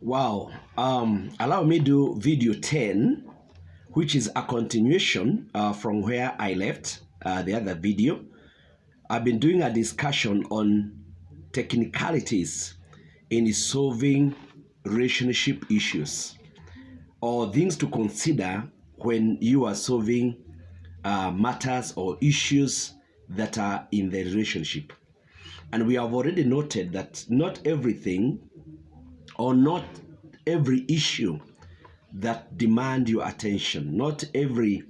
Wow. Allow me do video 10, which is a continuation from where I left the other video. I've been doing a discussion on technicalities in solving relationship issues or things to consider when you are solving matters or issues that are in the relationship. And we have already noted that not everything or not every issue that demand your attention, not every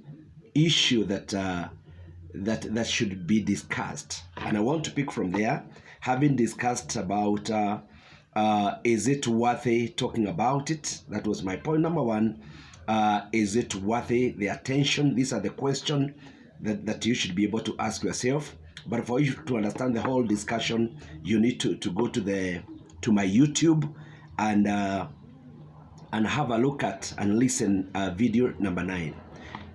issue that should be discussed. And I want to pick from there, having discussed about is it worthy talking about it? That was my point number one. Is it worthy the attention? These are the questions that you should be able to ask yourself. But for you to understand the whole discussion, you need to go to my YouTube and have a look at and listen video number 9.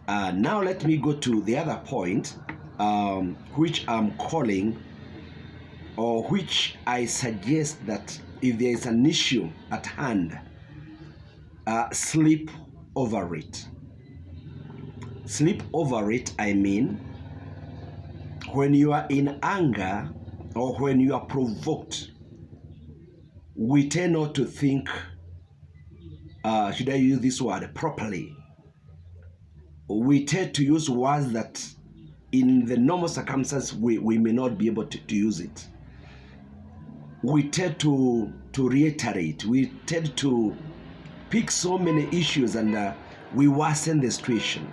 Now let me go to the other point, which I'm calling, or which I suggest that if there is an issue at hand, sleep over it. Sleep over it, I mean, when you are in anger or when you are provoked, we tend not to think, should I use this word properly? We tend to use words that in the normal circumstances we may not be able to use it. We tend to reiterate, we tend to pick so many issues and we worsen the situation.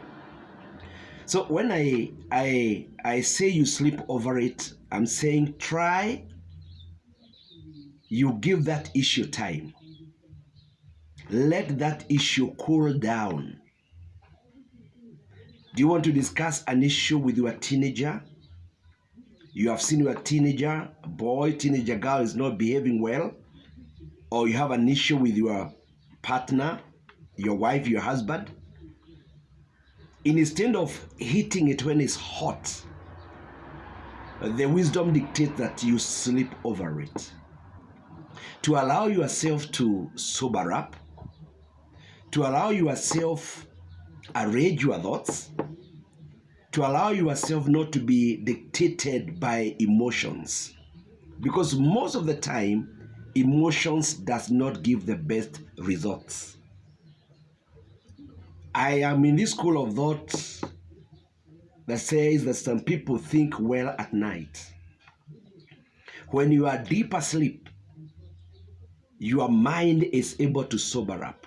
So when I say you sleep over it, I'm saying try, you give that issue time. Let that issue cool down. Do you want to discuss an issue with your teenager? You have seen your teenager boy, teenager girl is not behaving well, or you have an issue with your partner, your wife, your husband. Instead of hitting it when it's hot, the wisdom dictates that you sleep over it. To allow yourself to sober up, to allow yourself arrange your thoughts, to allow yourself not to be dictated by emotions. Because most of the time, emotions does not give the best results. I am in this school of thought that says that some people think well at night. When you are deep asleep, your mind is able to sober up.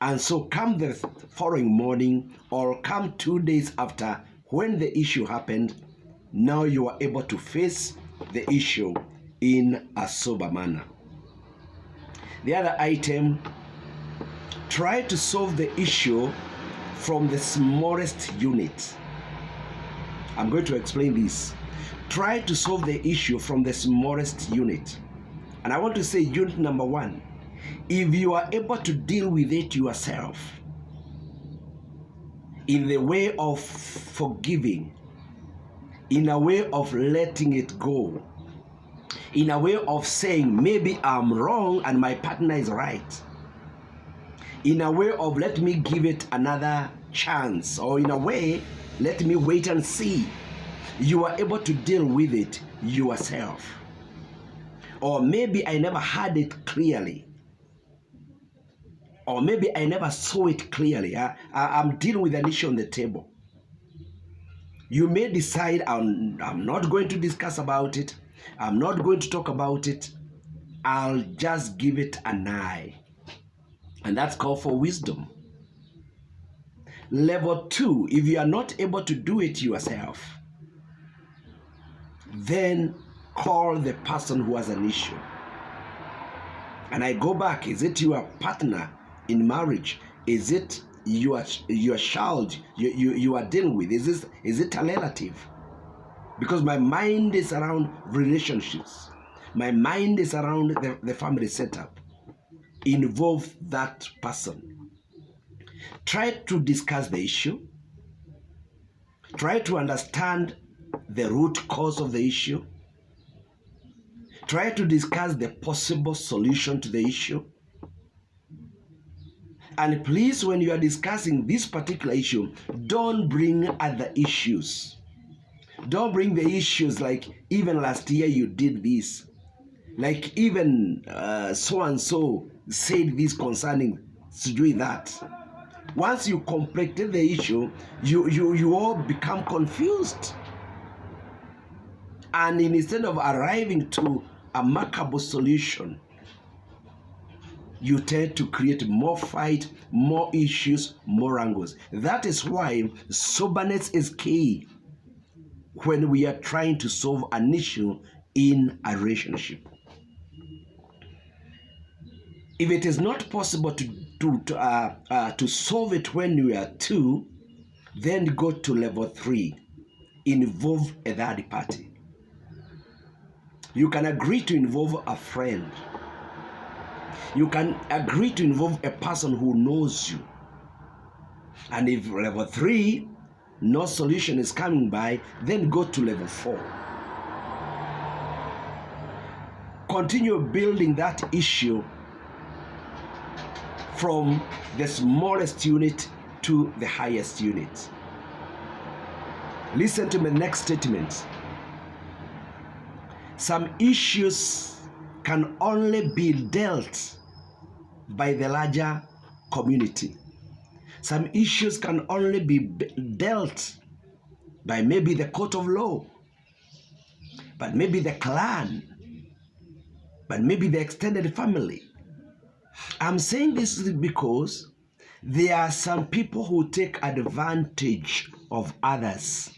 And so come the following morning or come 2 days after when the issue happened, now you are able to face the issue in a sober manner. The other item, try to solve the issue from the smallest unit. I'm going to explain this. Try to solve the issue from the smallest unit. And I want to say unit number 1. If you are able to deal with it yourself in the way of forgiving, in a way of letting it go, in a way of saying maybe I'm wrong and my partner is right, in a way of let me give it another chance, or in a way let me wait and see, you are able to deal with it yourself. Or maybe I never had it clearly, or maybe I never saw it clearly. I'm dealing with an issue on the table. You may decide I'm not going to discuss about it, I'm not going to talk about it, I'll just give it an eye. And that's called for wisdom. Level 2, if you are not able to do it yourself, then call the person who has an issue. And I go back, is it your partner in marriage? Is it your child you are dealing with? Is it a relative? Because my mind is around relationships. My mind is around the family setup. Involve that person. Try to discuss the issue. Try to understand the root cause of the issue. Try to discuss the possible solution to the issue. And please, when you are discussing this particular issue, don't bring other issues. Don't bring the issues like, even last year you did this. Like, even so-and-so said this concerning doing that. Once you completed the issue, you all become confused. And instead of arriving to a amicable solution, you tend to create more fight, more issues, more angles. That is why soberness is key when we are trying to solve an issue in a relationship. If it is not possible to solve it when you are two, then go to level 3. Involve a third party. You can agree to involve a friend. You can agree to involve a person who knows you. And if level 3, no solution is coming by, then go to level 4. Continue building that issue from the smallest unit to the highest unit. Listen to my next statement. Some issues can only be dealt by the larger community. Some issues can only be dealt by maybe the court of law, but maybe the clan, but maybe the extended family. I'm saying this because there are some people who take advantage of others.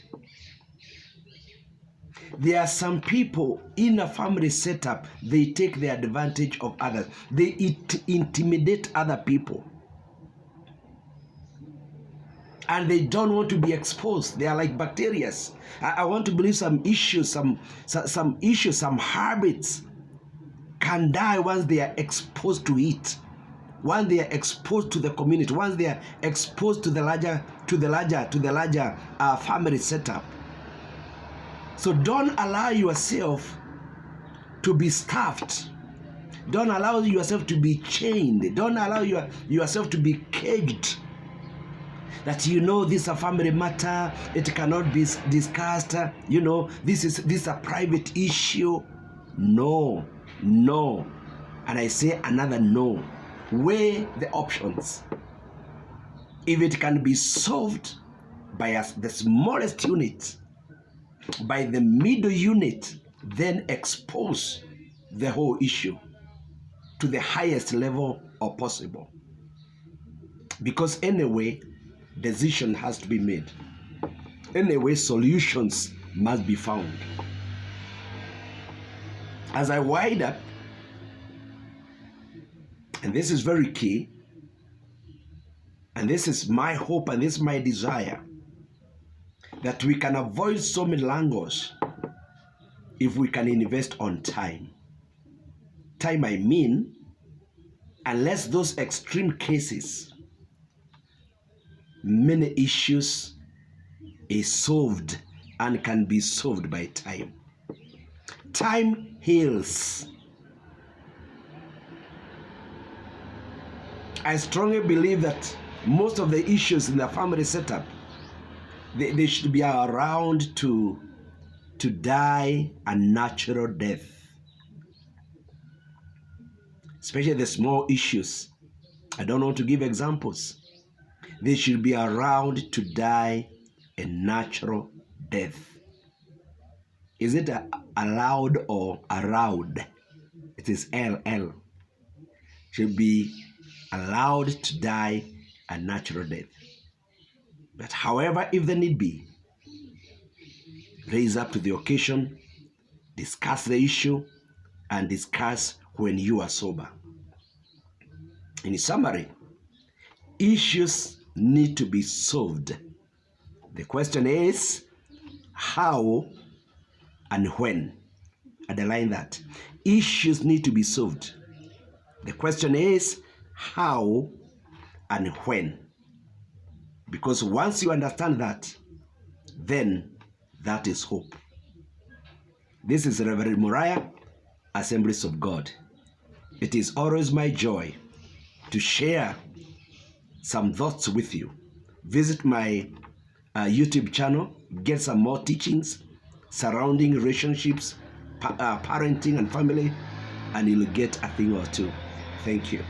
There are some people in a family setup, they take the advantage of others. They intimidate other people. And they don't want to be exposed. They are like bacteria. I want to believe some issues, some habits can die once they are exposed to it. Once they are exposed to the community, once they are exposed to the larger family setup. So don't allow yourself to be stuffed. Don't allow yourself to be chained. Don't allow yourself to be caged. That this is a family matter, it cannot be discussed. This is a private issue. No. And I say another no. Weigh the options. If it can be solved by the smallest unit, by the middle unit, then expose the whole issue to the highest level of possible. Because anyway, decision has to be made. Anyway, solutions must be found. As I wind up, and this is very key, and this is my hope and this is my desire, that we can avoid so many languages if we can invest on time. Time, I mean, unless those extreme cases, many issues is solved and can be solved by time. Time heals. I strongly believe that most of the issues in the family setup, they should be around to die a natural death. Especially the small issues. I don't want to give examples. They should be around to die a natural death. Is it allowed or around? It is LL. Should be allowed to die a natural death. But however, if the need be, raise up to the occasion, discuss the issue, and discuss when you are sober. In summary, issues need to be solved. The question is how and when. Underline that. Issues need to be solved. The question is how and when. Because once you understand that, then that is hope. This is Reverend Moriah, Assemblies of God. It is always my joy to share some thoughts with you. Visit my YouTube channel, get some more teachings surrounding relationships, parenting and family, and you'll get a thing or two. Thank you.